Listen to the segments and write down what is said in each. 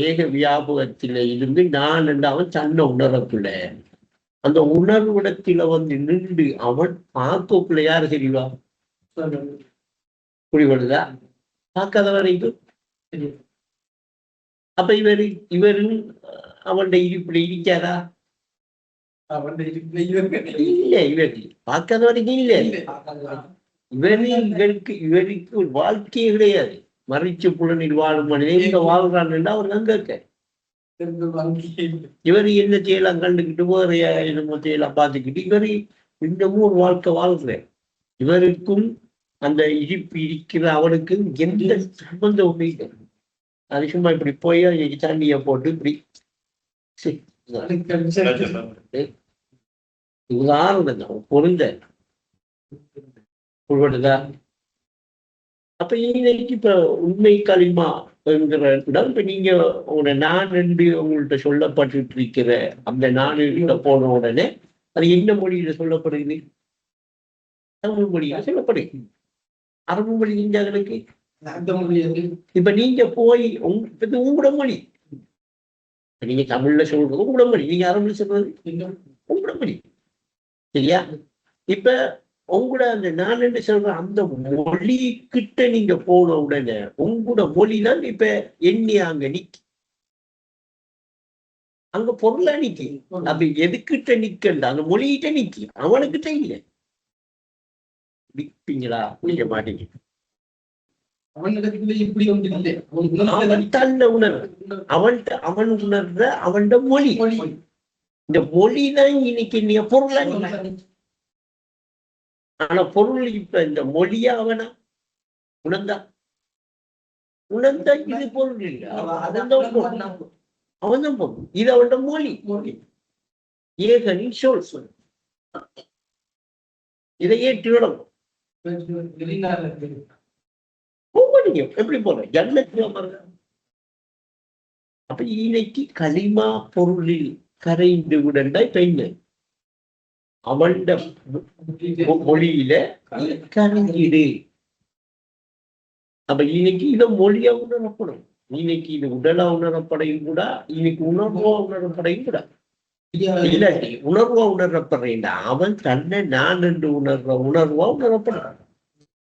ஏக வியாபகத்தில இருந்து நான் என்று அவன் தன்னை உணரக்குள்ள அந்த உணர்விடத்தில வந்து நின்று அவன் பார்க்கக்குள்ள யாரு தெரியுவா புரிவதுதா பார்க்காத வரைக்கும். அப்ப இவரும் அவன் இருப்பிட இருக்காதா? இல்ல, இவர் பார்க்காத வரைக்கும் இல்ல. இவருக்கு ஒரு வாழ்க்கையே கிடையாது. மறைச்சு புலனில் வாழும் மனிதன் எங்க வாழ்றான் அவர் தான் கேட்க. இவர் என்ன செய்யலாம் கண்டுக்கிட்டு வேற என்னமோ செய்யலாம் பார்த்துக்கிட்டு இவர் இன்னமும் ஒரு வாழ்க்கை வாழ்றேன். இவருக்கும் அந்த இருப்பு இருக்கிற அவனுக்கும் எந்த சம்பந்தம் இல்லை. அது சும்மா இப்படி போய் இன்னைக்கு தண்ணியை போட்டு இப்படி உதாரணம் பொருந்த புரிவதுதா. அப்ப இன்னைக்கு இப்ப உண்மை களிமா என்கிற இடம் இப்ப நீங்க உங்களோட நான் என்று உங்கள்கிட்ட சொல்லப்பட்டு இருக்கிற அந்த நாடு போன உடனே அது என்ன மொழியில சொல்லப்படுது? தமிழ் மொழியில சொல்லப்படுது. அரபு மொழி தெரிஞ்சவர்களுக்கு இப்ப நீங்க போய் உங்களோட மொழி நீங்க தமிழ்ல சொல்றது உங்களோட மொழி, நீங்க அரபுல சொல்றது உங்களோட மொழி, சரியா? இப்ப உங்களோட அந்த நான் என்று சொல்ற அந்த மொழி கிட்ட நீங்க போன உடனே உங்களோட மொழிதான் இப்ப எண்ணி அங்க நிக்கி, அங்க பொருளா நிக்கி. அப்ப எதுக்கிட்ட நிக்கல? அந்த மொழிகிட்ட நிக்கி, அவனுக்கிட்ட இல்லை. நிப்பீங்களா? நீங்க மாட்டீங்க. அவன் உணர்ற அவன் மொழி, இந்த மொழிதான் இன்னைக்கு நீ பொருளா. ஆனா பொருள் இப்ப இந்த மொழியா அவனா உணர்ந்தா இது பொருள் இல்லை, அவன் தான் பொருள். இது அவன் மொழி, ஏகனின் சொல். இதை ஏற்றி விடணும். எப்படி போற ஜன்னத்துல பாருங்க. அப்ப இன்னைக்கு களிமா பொருளில் கரைந்து விடண்டா பெண்ணு அவன் மொழியில கரைஞ்சிடு. அப்ப இன்னைக்கு இத மொழியா உணரப்படும், இன்னைக்கு இது உடலா உணரப்படையும் கூட, இன்னைக்கு உணர்வா உணரப்படையும் கூட. இல்லாட்டி உணர்வா உணரப்படுறேன் அவன் தன்னை நான் என்று உணர்ற உணர்வா உணரப்படுறான்.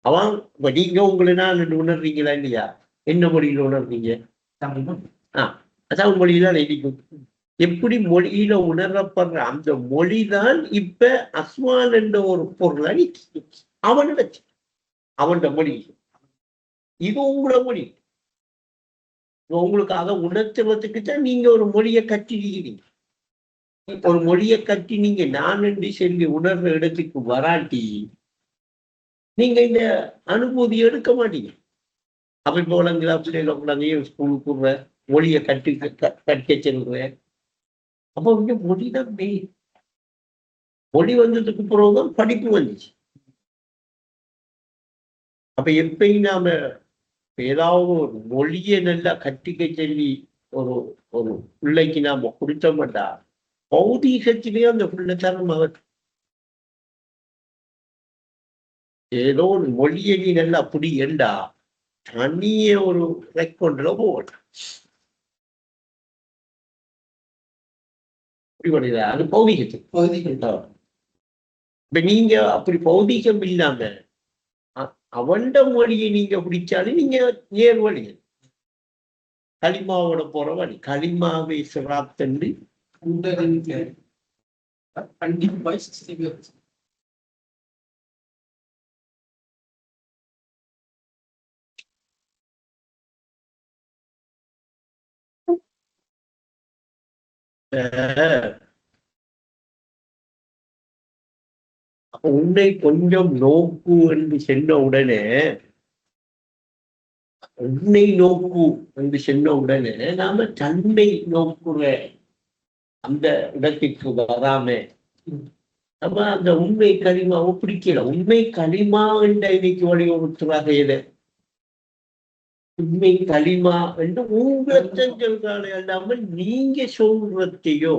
அவன் நீங்க உங்களை நான் என்று உணர்றீங்களா இல்லையா? என்ன மொழியில உணர்றீங்க? தமிழ் மொழியில நினைக்கும். எப்படி மொழியில உணரப்படுற அந்த மொழிதான் இப்ப அஸ்மான் என்ற ஒரு பொருள் அவன் வச்சு அவன் மொழி. இது உங்களோட மொழி. உங்களுக்கு அதை உணர்த்துவதற்கு தான் நீங்க ஒரு மொழியை கட்டிருக்கிறீங்க. ஒரு மொழியை கட்டி நீங்க நான் என்று சொல்லி உணர்ற இடத்துக்கு வராட்டி நீங்க இந்த அனுபூதி எடுக்க மாட்டீங்க. அப்ப இப்போ குழந்தைங்களா பிள்ளைகளை குழந்தைய ஸ்கூலுக்கு கூடுற மொழியை கற்க செல்ற. அப்போ இங்க மொழிதான் மெயின். மொழி வந்ததுக்கு பிறகுதான் படிப்பு வந்துச்சு. அப்ப எப்பயும் நாம ஏதாவது ஒரு மொழியை நல்லா கட்டிக்க சொல்லி ஒரு ஒரு பிள்ளைக்கு நாம கொடுத்தோம்டா பௌதீகத்திலேயே அந்த பிள்ளை தரம் அவர் ஏதோ ஒரு மொழியை நீ நல்லா அப்படி ஏண்டா தனிய ஒரு ரெக்கொண்டுல போகணும். அது பௌதீகத்துக்கு. இப்ப நீங்க அப்படி பௌதீகம் இல்லாம அவன் மொழியை நீங்க பிடிச்சாலும் நீங்க நேர் வழி களிமாவோட போற வழி. களிமாவை சிராத்தண்டு உன்னை கொஞ்சம் நோக்கு என்று சென்ற உடனே உன்னை நோக்கு என்று சென்ற உடனே நாம தன்னை நோக்குற அந்த இடத்திற்கு வராம நம்ம அந்த உண்மை களிமாவை பிடிக்கல. உண்மை களிமா என்ற இன்னைக்கு வழிவகுத்துறாக எது உண்மை களிமா என்று உங்களை சொல்றாங்க அல்லாமல் நீங்க சொல்றதையோ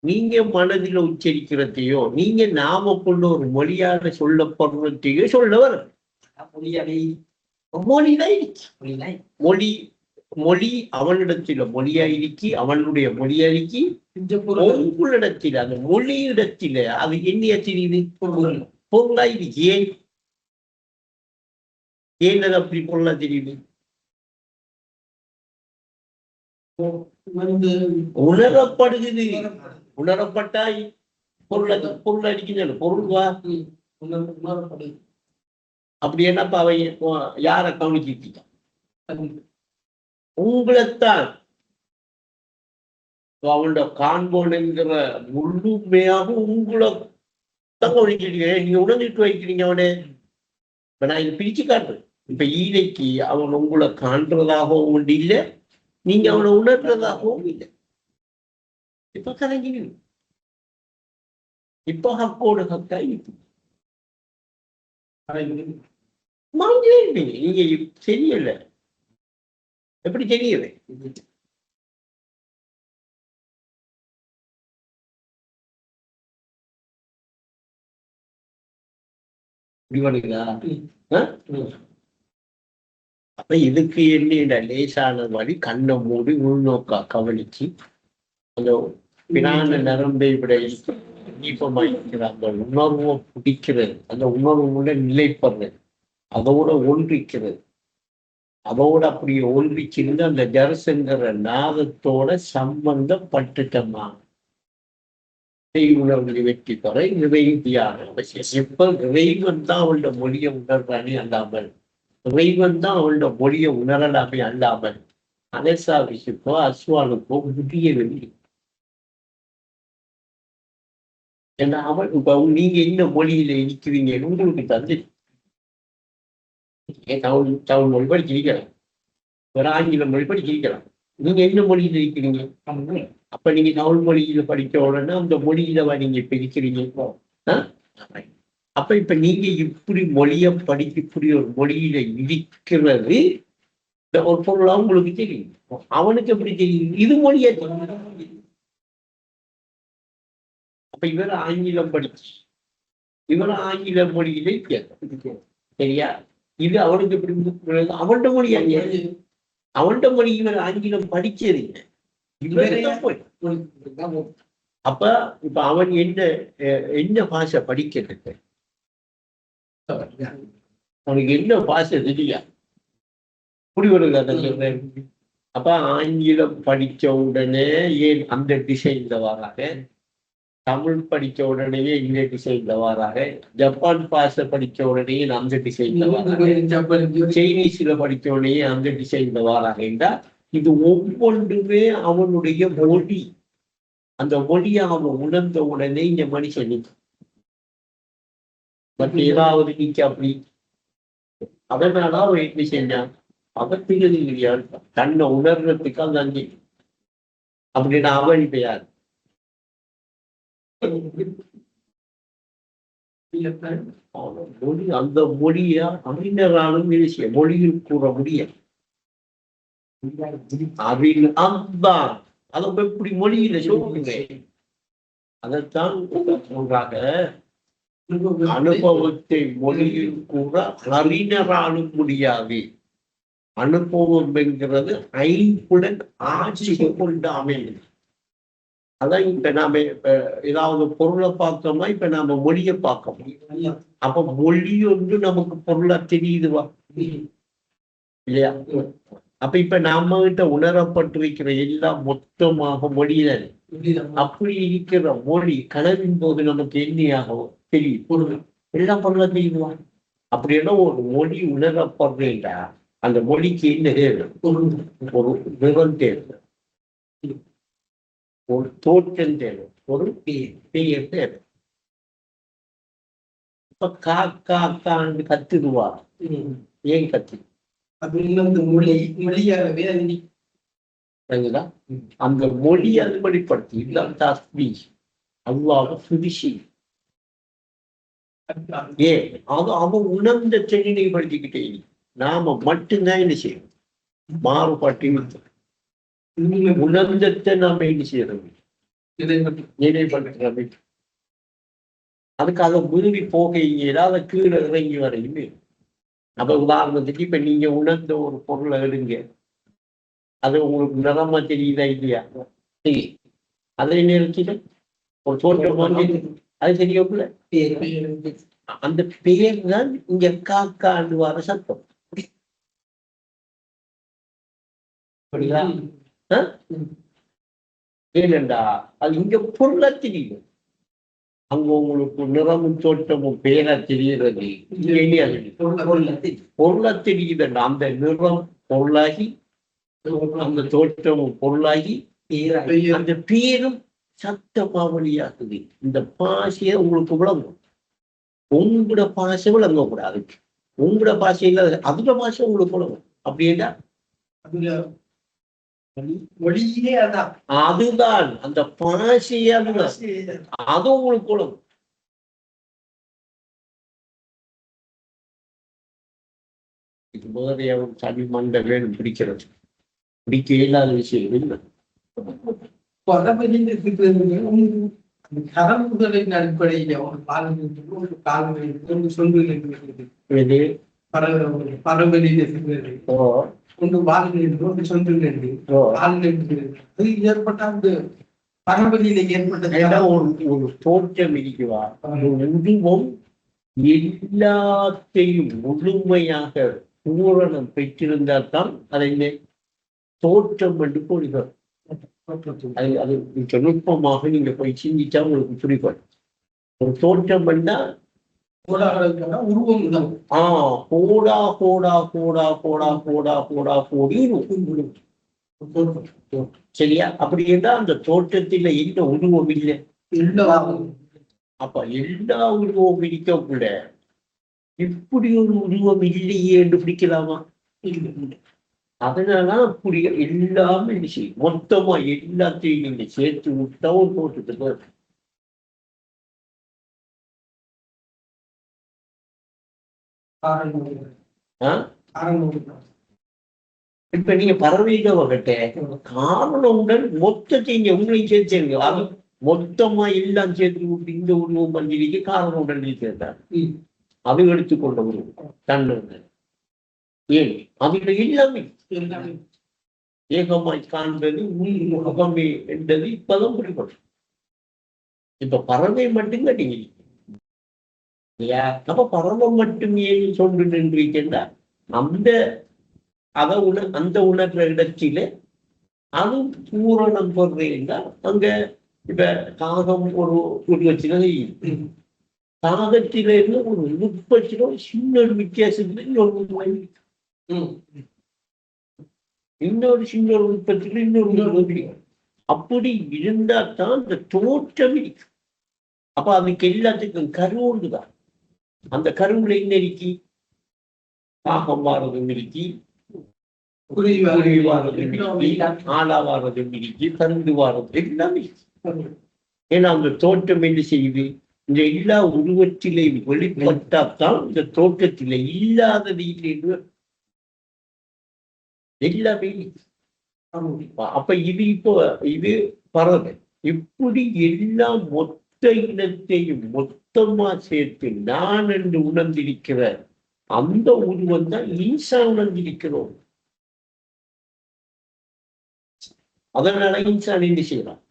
நீங்க மனதில் உச்சரிக்கிறதையோ நீங்க நாம கொண்ட ஒரு மொழியாக சொல்லப்படுறதையோ சொல்ல வர மொழிதான் மொழி மொழி அவனிடத்தில் மொழியாயிருக்கி அவனுடைய மொழியாயிருக்கி உங்களிடத்தில் அந்த மொழியிடத்தில் அது என்ன தெரியுது பொருளாயிருக்கு ஏன் அது அப்படி பொருளா தெரியுது உணரப்படுகிறது உணரப்பட்டாய் பொருள் அடிக்கிறது பொருள்வா அப்படி என்னப்பா அவை யார கவனிச்சிருக்கான் உங்களைத்தான் அவனோட காண்போன் என்கிற முழுமையாக உங்களை தான் கவனிச்சிருக்கேன் நீங்க உணர்ந்துட்டு வைக்கிறீங்க அவனே இப்ப நான் இதை பிரிச்சு காட்டுறேன் இப்ப ஈரைக்கு அவன் உங்களை காண்றதாகவும் ஒன்று இல்லை நீங்க அவனை உணர்றதாகவும் இல்லை இப்ப கலைஞர் இப்ப ஹக்கோடு ஹக்கா இருக்கு நீங்க தெரியல எப்படி தெரியல அப்ப இதுக்கு என்ன லேசான வழி கண்ணை மூடி உள்நோக்கா கவனிச்சு அந்த பிரான நரம்பை விட தீபமாயிருக்கிற அந்த உணர்வை பிடிக்கிறது அந்த உணர்வுல நிலைப்படுறது அதோட ஒன்றிக்கிறது அதோட அப்படி ஒன்றிச்சிருந்து அந்த ஜரசுங்கிற நாதத்தோட சம்பந்தப்பட்டுட்டோமா உணர்வுகளை வெற்றி பெற இறைவியான அவசியம் எப்ப இறைவன் தான் அவளோட மொழியை உணர்றானே அல்லாமல் இறைவன் தான் அவளோட மொழியை உணரலாமே அல்லாமல் அனசாவிசுக்கோ அஸ்வானுக்கோ முடியவில்லை ஏன்னா அவன் இப்ப நீங்க என்ன மொழியில இருக்கிறீங்கன்னு உங்களுக்கு தந்து தமிழ் தமிழ் மொழி படிச்சிருக்கலாம் ஒரு ஆங்கில மொழி படிச்சிருக்கலாம் நீங்க என்ன மொழியில இருக்கிறீங்க அப்ப நீங்க தமிழ் மொழியில படிக்க உடனே அந்த மொழியில நீங்க இப்ப இருக்கிறீங்க அப்ப இப்ப நீங்க இப்படி மொழிய படிக்க இப்படி ஒரு மொழியில இருக்கிறது ஒரு பொருளா உங்களுக்கு தெரியும் அவனுக்கு எப்படி தெரியும் இது மொழியா அப்ப இவர் ஆங்கிலம் படிச்சு இவர் ஆங்கில மொழியிலே சரியா இது அவனுக்கு எப்படி அவன்கிட்ட மொழியா அவன்கிட்ட மொழி இவர் ஆங்கிலம் படிச்சது அப்ப இப்ப அவன் என்ன என்ன பாஷை படிக்கிறது அவனுக்கு என்ன பாஷை தெரியா புடி வருது அப்ப ஆங்கிலம் படிச்ச உடனே ஏன் அந்த டிசைன்ல வராங்க தமிழ் படிச்ச உடனேயே இந்த டிசைன்ல வராங்க ஜப்பான் பாஷை படிச்ச உடனே அந்த டிசைன்ல வராங்க சைனீஸ்ல படிச்ச உடனே அந்த டிசைன்ல வராங்கன்றா இது ஒவ்வொன்றுமே அவனுடைய மொழி அந்த மொழியை அவன் உணர்ந்த உடனே இந்த மனுஷன் பட் ஏதாவது நீக்க அப்படி அதனால அவன் எப்படி செஞ்சான் அவத்திகிறது இல்லையா தன்னை உணர்றதுக்கு அந்த அங்கே அப்படின்னா அவன் இப்ப யார் மொழி அந்த மொழிய அறிஞராலும் பேசிய மொழியில் கூற முடியாது அதுதான் அதை எப்படி மொழியில சொல்லுங்க அதைத்தான் சொல்றாங்க அனுபவத்தை மொழியில் கூட அறிஞராலும் முடியாது அனுபவம் என்கிறது ஐம்புடன் ஆட்சி கொண்டு அமையும் அதான் இப்ப நாம இப்ப ஏதாவது பொருளை பார்த்தோம்னா இப்ப நாம மொழியை பார்க்க முடியும் அப்ப மொழி ஒன்று நமக்கு பொருளா தெரியுதுவா இல்லையா அப்ப இப்ப நாம கிட்ட உணரப்பட்டிருக்கிற எல்லாம் மொத்தமாக மொழியில அப்படி இருக்கிற மொழி கனவின் போது நமக்கு எண்ணியாக தெரியும் பொருள் எல்லாம் பொருளா தெரியுதுவா அப்படின்னா ஒரு மொழி உணரப்படுறா அந்த மொழிக்கு என்ன தேவை ஒரு விவரம் தேவை ஒரு தோற்றம் தேவை ஒரு பெயர் தேவை இப்ப காக்கான்னு கத்துடுவா ஏன் கத்து அப்படின்னு மொழியாகவே அந்த மொழி அறுபடிப்படுத்தி இல்லாம தஸ்பீ அல்லாஹ் சுதிஷி ஏன் அது அவன் உணர்ந்த சென்னை படிச்சுக்கிட்டே நாம மட்டும்தான் என்ன செய்யணும் மாறுபாட்டை உணர்ந்தத்தை நாம என்ன செய்யறோம் நினைவுபடுத்துறோம் அதுக்கு அதை மீறி போக ஏதாவது கீழே இறங்கி வரையுமே அப்ப உதாரணத்துக்கு இப்ப நீங்க உணர்ந்த ஒரு பொருளை எடுங்க அது உங்களுக்கு நிறமா தெரியுதா இல்லையா? சரி, அதை நிறுத்திட்டு ஒரு தோற்றம் வந்து அது தெரியல. அந்த பெயர் தான் இங்க காக்காண்டு வர சத்தம். புரியுதா? ஏனென்றா அது இங்க பொருளா தெரியும். அங்க உங்களுக்கு நிறமும் தோற்றமும் பெயரா தெரிகிறது. பொருளா தெரியுதுன்னா அந்த நிறம் பொருளாகி அந்த தோற்றமும் பொருளாகி அந்த பேரும் சத்தமா வழியாகுது. இந்த பாஷையை உங்களுக்கு விளங்கும். உங்களோட பாஷை விளங்கக்கூடாது. உங்களோட பாஷையில அதுல பாஷை உங்களுக்கு விளங்கும். அப்படின்னா மொழியே அதான். அதுதான் அந்த பாஷையே அதுதான். அது உங்களுக்கு விளங்கும். இது வேறைய தனி மண்டலம் பிடிக்கிறது. பிடிக்க இல்லாத விஷயம் இல்லை. கரம்புகளின் அடிப்படையில் ஒன்று வாழ்ந்து சொல்லுங்கள் ஏற்பட்ட அந்த பரம்பரையில ஏற்பட்ட ஒரு தோற்றம் இருக்குவா. உருவம் எல்லாத்தையும் முழுமையாக பூரணம் பெற்றிருந்தால் தான் அதை தோற்றம் என்று கூறுகிறார். அது நுட்பமாக நீங்க போய் சிந்திச்சா உங்களுக்கு புரியும். ஒரு தோற்றம் பண்ணா உருவம் தான். கோடா கோடா கோடா கோடா கோடா கோடா கோடி சரியா? அப்படி என்றால் அந்த தோற்றத்தில் எந்த உருவம் இல்லை. அப்ப எல்லா உருவம் இருக்கக்குள்ள இப்படி ஒரு உருவம் இல்லையே என்று பிடிக்கலாமா? அதனால அப்படி எல்லாமே செய்யும். மொத்தமா எல்லாத்தையும் நீங்க சேர்த்து விட்டா ஒரு தோற்றத்துக்கு இப்ப நீங்க பறவையில வகட்ட காரணமுடன் மொத்தத்தை இங்க உங்களையும் சேர்த்து அது மொத்தமா எல்லாம் சேர்த்து விட்டு இந்த உருவம் பஞ்சிக்கு காரணமுடன் சேர்த்தார். அது எடுத்துக்கொண்ட உருவம் தன்னுடன் ஏன் அதுல எல்லாமே ஏகமாய் காண்பது முகமே என்றது இப்பதான் புரியும். இப்ப பறவை மட்டும் கட்டிங்க இல்லையா? அப்ப பறவை மட்டும் ஏன் சொல்லு நின்றீங்கன்னா அந்த அந்த உணர்ற இடத்தில அது பூரணம் சொல்றீங்கன்னா அங்க இப்ப காகம் ஒரு உருவச்சில காகத்தில இருந்து ஒரு நுட்பத்தில சின்ன ஒரு வித்தியாசத்துல இன்னொரு சின்ன ஒரு உற்பத்தியில இன்னொரு அப்படி இருந்தா தான் அந்த தோற்றம் இருக்கு. அப்ப அதுக்கு எல்லாத்துக்கும் கருவுண்டுதான். அந்த கருவுல என்ன இருக்கி? காகம் வாரதும் இருக்கி, ஆளா வாரதும் இருக்கி, தந்து வாரதும் எல்லாமே. ஏன்னா அந்த தோற்றம் என்ன செய்யுது? இந்த எல்லா உருவத்திலையும் வெளிப்பட்டாத்தான் இந்த தோற்றத்தில இல்லாதது இல்லை எல்லாமே. அப்ப இது இப்போ இது பறவை இப்படி எல்லா மொத்த இனத்தையும் மொத்தமா சேர்த்து நான் என்று உணர்ந்திருக்கிற அந்த உருவம் தான் ஈசா உணர்ந்திருக்கிறோம். அதனால இன்சான் என்ன செய்யலாம்?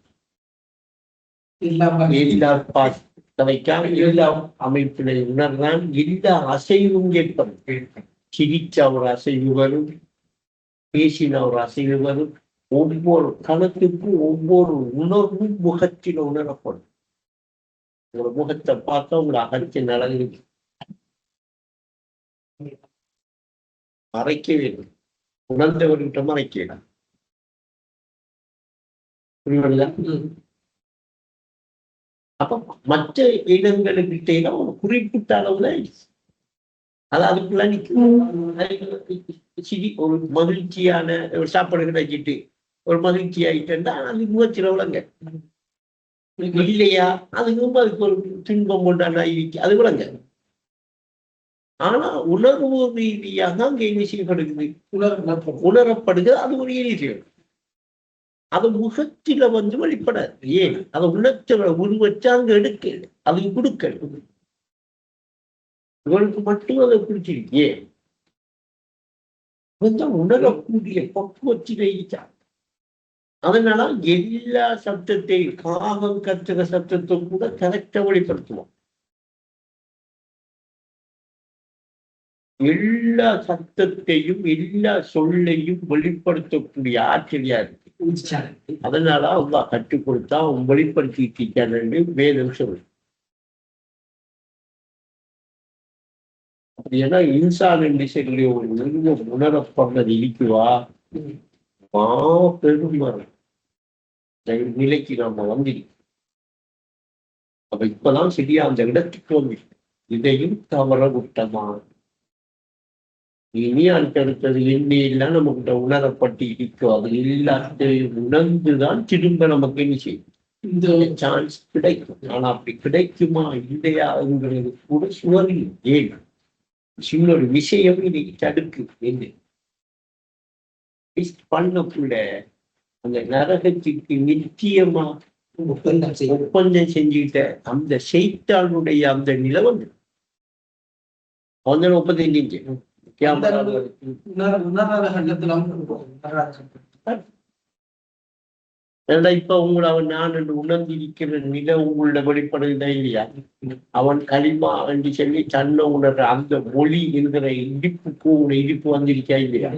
எல்லா அமைப்பினை உணர்ந்தான். எல்லா அசைவும் ஏற்படும். சிரிச்ச ஒரு அசைவு வரும், பேசின ஒரு அசைவு வரும். ஒவ்வொரு கணத்துக்கும் ஒவ்வொரு உணர்வும் முகத்தில் உணரப்படும். உங்களோட முகத்தை பார்த்தா உங்களோட அகத்தின் அழகு மறைக்க வேண்டும். உணர்ந்தவர்கிட்ட மறைக்கலாம். அப்ப மற்ற இடங்களுக்கிட்ட ஒரு குறிப்பிட்ட அளவுல அது அதுக்குள்ள ஒரு மகிழ்ச்சியான ஒரு சாப்பாடு கிடைச்சிட்டு ஒரு மகிழ்ச்சி ஆயிட்டா அது முகச்சில விளங்க இல்லையா? அதுக்கும் அதுக்கு ஒரு துன்பம் கொண்டாடா இருக்கு, அது விளங்க. ஆனா உணர்வு ரீதியாக அங்க என்ன செய்யப்படுகிறது? உணரப்படுகிறது. அது ஒரு எரிசியம். அது முகத்தில வெளிப்படாது. ஏன்? அதை உணர்ச்சில உருவச்சா அங்க எடுக்க அது கொடுக்க இவனுக்கு மட்டும் அதை பிடிச்சிருக்கு. ஏன்? கொஞ்சம் உணரக்கூடிய பக்குவத்திலே இருக்கார். அதனால எல்லா சப்தத்தையும் காகம் கத்துற சப்தத்தை கூட கரெக்டா வெளிப்படுத்துவோம். எல்லா சத்தத்தையும் எல்லா சொல்லையும் வெளிப்படுத்தக்கூடிய ஆச்சரியா இருக்கு. அதனால அவங்க கற்றுக் கொடுத்தா அவங்க வெளிப்படுத்திட்டு வேதம் சொல்லு. ஏன்னா இன்சான் என்று சொல்லி ஒரு மிருகம் உணரப்படுறது இருக்குவா பெருமரம் நிலைக்கு நாம வந்திருக்கோம். அப்ப இப்பதான் சரியா அந்த இடத்துக்கு வந்து இதையும் தவற விட்டமா இனி அடுத்தடுத்தது எண்ணெயெல்லாம் நமக்கு உணரப்பட்டு இருக்கும். அது எல்லாத்தையும் உணர்ந்துதான் திரும்ப நமக்கு என்ன செய்யும் இந்த சான்ஸ் கிடைக்கும். ஆனா அப்படி கிடைக்குமா இல்லையாங்கிறது கூட சுவரில் ஏன் இன்னொரு விஷயம் இன்னைக்கு தடுக்கு என்ன பண்ணக்குள்ள அந்த நரகத்திற்கு நிச்சயமா ஒப்பந்தம் செஞ்சுக்கிட்ட அந்த செய்தாளுடைய அந்த நிலவன் ஒப்பந்தம் செஞ்சு இப்ப உங்களை அவன் நான் என்று உணர்ந்திருக்கிற நில உங்களோட வெளிப்படுதா இல்லையா? அவன் களிமா என்று சொல்லி தன்னை உணர்ற அந்த மொழி என்கிற இடிப்புக்கு உங்களை இடிப்பு வந்திருக்கா இல்லையா?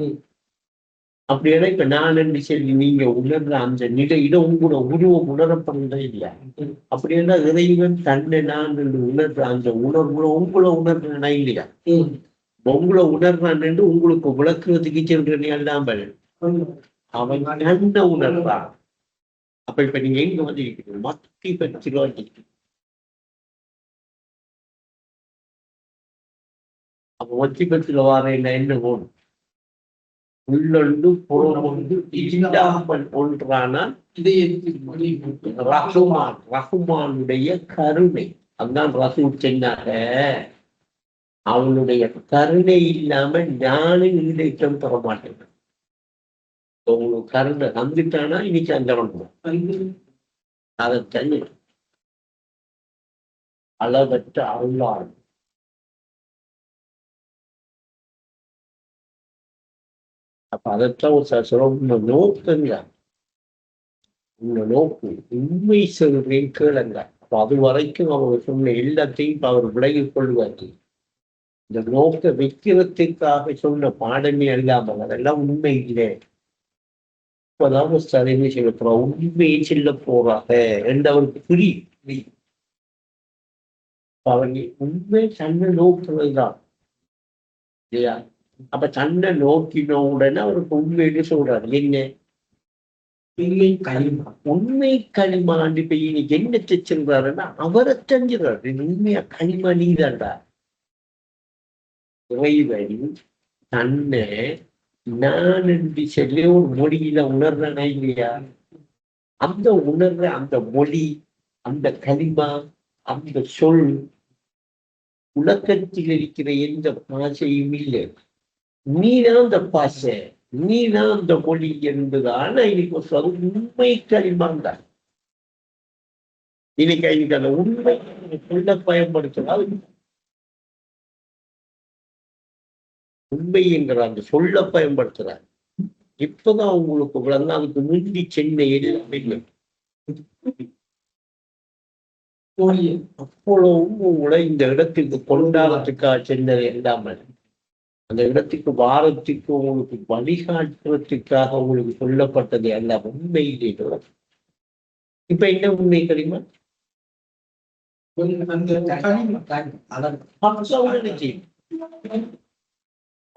அப்படின்னா இப்ப நான் என்று சொல்லி நீங்க உணர்ற அந்த நிலையில உங்களோட உருவம் உணரப்படுறதா இல்லையா? அப்படின்னா இறைவன் தன்னை நான் என்று உணர்ற அந்த உணர்வுல உங்களை உணர்றா இல்லையா? உங்களை உணர்றான் என்று உங்களுக்கு விளக்குறதுக்கு சொல்றேன் அல்லாமல் அவன் தன்னை உணர்றான். அப்ப இப்ப நீங்க எங்க வந்து இருக்கீங்க? மத்தி பற்றி அப்ப மத்தி பற்றில வார என்ன போகணும் உள்ளொன்று புறமொன்று இல்லாமல் ஒன்றானால் ரஹ்மான் ரஹ்மானுடைய கருணை. அதுதான் ரசூல் சொன்னாங்க அவனுடைய கருணை இல்லாம நானும் ஈடேற்றம் பெற மாட்டேன். உங்களுக்கு கருணை வந்துட்டானா இன்னைக்கு அந்த அதை தண்ணி அளவற்ற அருளாள். அப்ப அதைத்தான் ஒரு சொல்ல நோக்குங்க. உங்க நோக்கு உண்மை சொல்றேன் கேளுங்க. அப்ப அது வரைக்கும் அவங்க சொன்ன எல்லாத்தையும் இப்ப அவர் விலகிக் கொள்வார்கள். இந்த நோக்க வைக்கிறதுக்காக சொன்ன பாடமே அல்லாமல் அதெல்லாம் உண்மை இல்லை. இப்பதான் சரிமை சொல்ல போறா உண்மையை செல்ல போறாங்க என்று அவருக்கு புரியும். அவங்க உண்மை தன்னை நோக்குறதுதான் இல்லையா? அப்ப தன்னை நோக்கின உடனே அவருக்கு உண்மைன்னு சொல்றாரு. என்ன உண்மை களிமா? உண்மை களிமாண்டு இப்ப இன்னைக்கு என்ன செல்றாருன்னா அவரை தெரிஞ்சுறாரு. உண்மையா களிமா நீதான்டா. இறைவன் தன்னை நான் என்று சொல்லி ஒரு மொழியில உணர்றனா இல்லையா? அந்த உணர்ற அந்த மொழி அந்த களிமா அந்த சொல் உலகத்தில் இருக்கிற எந்த பாஷையும் இல்லை. நீதான் அந்த பாஷை நீதான் அந்த மொழி என்பதான இன்னைக்கு உண்மை களிமான் தான். இன்னைக்கு அந்த உண்மை சொல்ல பயன்படுத்தினால் உண்மை என்கிற அந்த சொல்ல பயன்படுத்துறார். இப்பதான் உங்களுக்கு விளங்க. அதுக்கு முந்தி சென்னையில் அப்பொழுதும் உங்களை இந்த இடத்துக்கு கொண்டாடத்துக்காக சென்னை இல்லாமல் அந்த இடத்துக்கு வாரத்துக்கு உங்களுக்கு வழிகாட்டுறதுக்காக உங்களுக்கு சொல்லப்பட்டது அல்ல உண்மையிலே. இப்ப என்ன உண்மை தெரியுமா?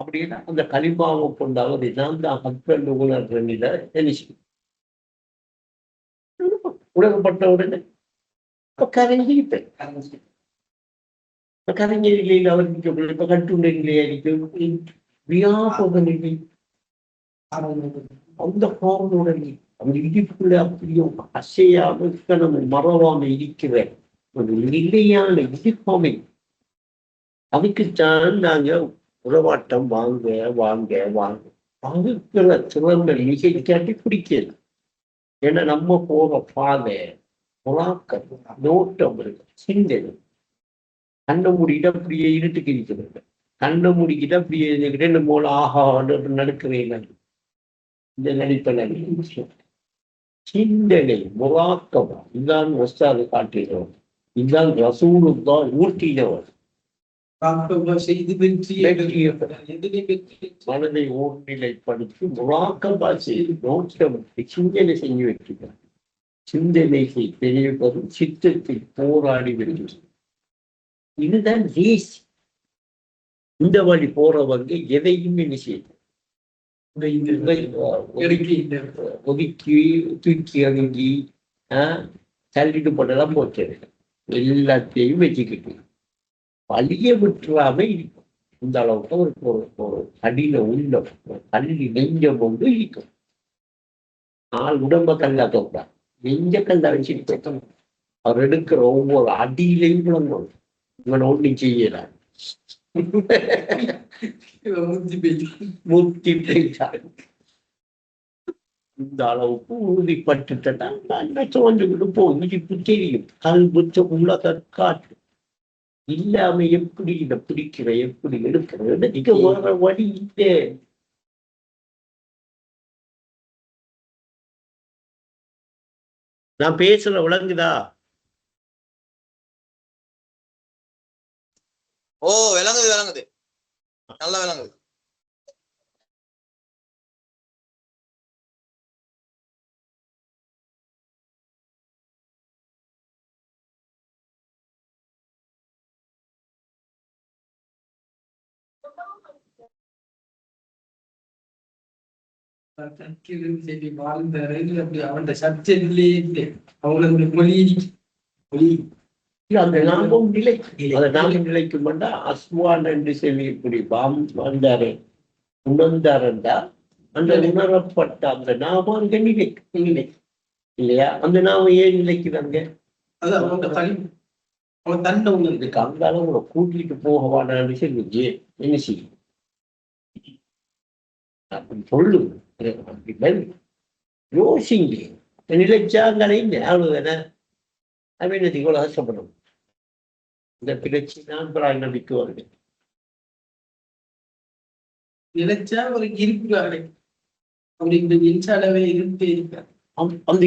அப்படின்னா அந்த களிமாவை கொண்டாவது நான் தான் ஹஸ்பண்ட் உணர்ற நிலை நினைச்சு உணரப்பட்ட உடனே கரைஞ்சிக்கிட்டேன். கரைஞ்ச நிலையில் அவருக்கு இப்ப கட்டுண்ட நிலையாയിരിക്കും வியாபக நிலை. அந்த கோபனுடன் அந்த இடிப்புல அப்படியோ அசையாம நம்ம மறவாம இருக்கிற ஒரு நிலையான இடிப்பமை. அதுக்குத்தான் நாங்க உறவாட்டம் வாங்க வாங்க வாங்க வாங்குகிற திறமை மிகை காட்டி பிடிக்கிறது. ஏன்னா நம்ம போற பாதை புறாக்கம் நோட்டம் இருக்கு சிந்தனை கண்ண மூடிட்டு அப்படியே இருட்டுக்கு இருக்கிறது. கண்ணை முடிக்கிட்டு அப்படியே இருந்துக்கிட்டு இந்த மூல ஆஹா நடக்கிறேன் இந்த நடிப்பை சிந்தனை முராக்கமா இதுதான் ஒஸ்தாது காட்டுகிறோம். இதுதான் ரசூலுல்லாஹ் ஊட்டினவர். செய்து வெற்றி மனதை ஓர்நிலைப்படுத்தி முராக்கமா செய்து நோக்கம் சிந்தனை செய்ய வைக்கிறார். சிந்தனை தெளிவுபடும் சித்தத்தில் போராடி வருகிறது. இதுதான் ரேஸ். இந்த வழி போறவங்க எதையும் என்ன செய்யும் ஒதுக்கி தூக்கி அணுகி தள்ளிட்டு போட்டெல்லாம் போச்சு. எல்லாத்தையும் வச்சுக்கிட்டு வழிய விட்டுறாம இருக்கும். இந்த அளவுக்கு ஒரு அடியில உள்ள கல்வி நெஞ்சம் கொண்டு இருக்கும். நாலு உடம்ப கல்லா தோட்டா நெஞ்ச கல்லா வச்சுட்டு அவர் எடுக்கிற ஒவ்வொரு அடியிலையும் விளங்கும். இவன் ஒன்றும் செய்யலாம் முத்தி பெய்தார். இந்த அளவுக்கு உறுதிப்பட்டுட்டா சோர்ந்துக்கிட்டு போகுது. இப்ப தெரியும் கல்புத்த உள்ள தற்காட்டு இல்லாம எப்படி இதை பிடிக்கிற எப்படி எடுக்கிறது நீங்க வேற வழி இல்லை. நான் பேசுற விளங்குதா? ஓ விளங்குது விளங்குது நல்லா விளங்குது. அவன் சப்ஜெக்ட்லயே அவங்களுக்கு மொழி அந்த நாமம் நிலை அந்த நாமம் நிலைக்கும் அஸ்வான் என்று சொல்லி வந்தாரு உணர்ந்தாரண்டா அந்த உணரப்பட்ட அந்த நாமம் அங்க நிலை இல்லையா? அந்த நாமம் ஏன் நிலைக்குதாங்க? அது அவன் தன்னை உணர்ந்துக்கு அந்த அளவு கூட்டிட்டு போகவானான்னு சொல்லி என்ன செய்யும் அப்படி சொல்லு யோசிங்க நிலைச்சாங்களே அவ்வளவுதானே. அவன் இவ்வளவு ஆசைப்படும் இந்த பிரச்சனை நம்பிக்கை வருது. நினைச்சா ஒரு இருப்பாரு அப்படிங்கிற இன்சாலவே இருந்தே இருப்பார். அந்த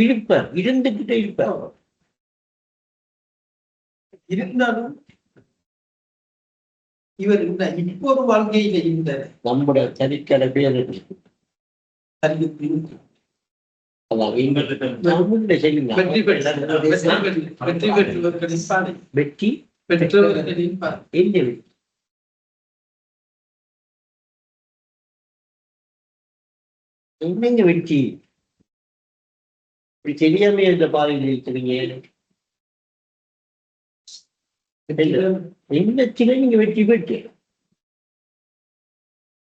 இருப்பார் இருந்துகிட்டே இருப்பார். இருந்தாலும் இவர் இப்போ ஒரு வாழ்க்கையில இந்த நம்முடைய தனிக்கடை பேர் வெற்றி பெற்றவர்களின் என்னங்க வெற்றி இப்படி தெரியாம இந்த பாதையில் இருக்கிறீங்க. எண்ணத்தில நீங்க வெற்றி பெற்று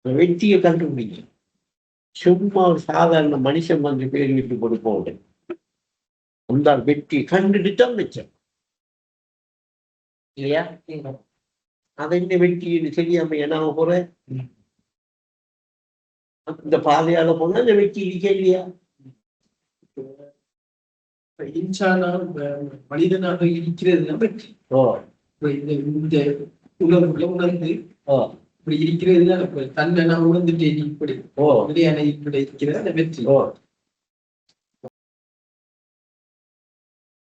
வெற்றியை கண்டுபிடிங்க. சும்மா ஒரு சாதாரண மனுஷன் வந்து பேர் விட்டு கொடுப்போம் அந்த வெற்றி கண்டுட்டு தான் வச்சேன் இல்லையா? அதை இந்த வெற்றி தெரியாம என்ன போற இந்த பாதையால போனா அந்த வெற்றி இருக்கே இல்லையா? மனிதனாக இருக்கிறது வெற்றி. இந்த உணர்வுல உணர்ந்து இப்படி இருக்கிறது தன்னை நான் உணர்ந்துட்டேன் இப்படி இப்படி இருக்கிறது அந்த வெற்றி.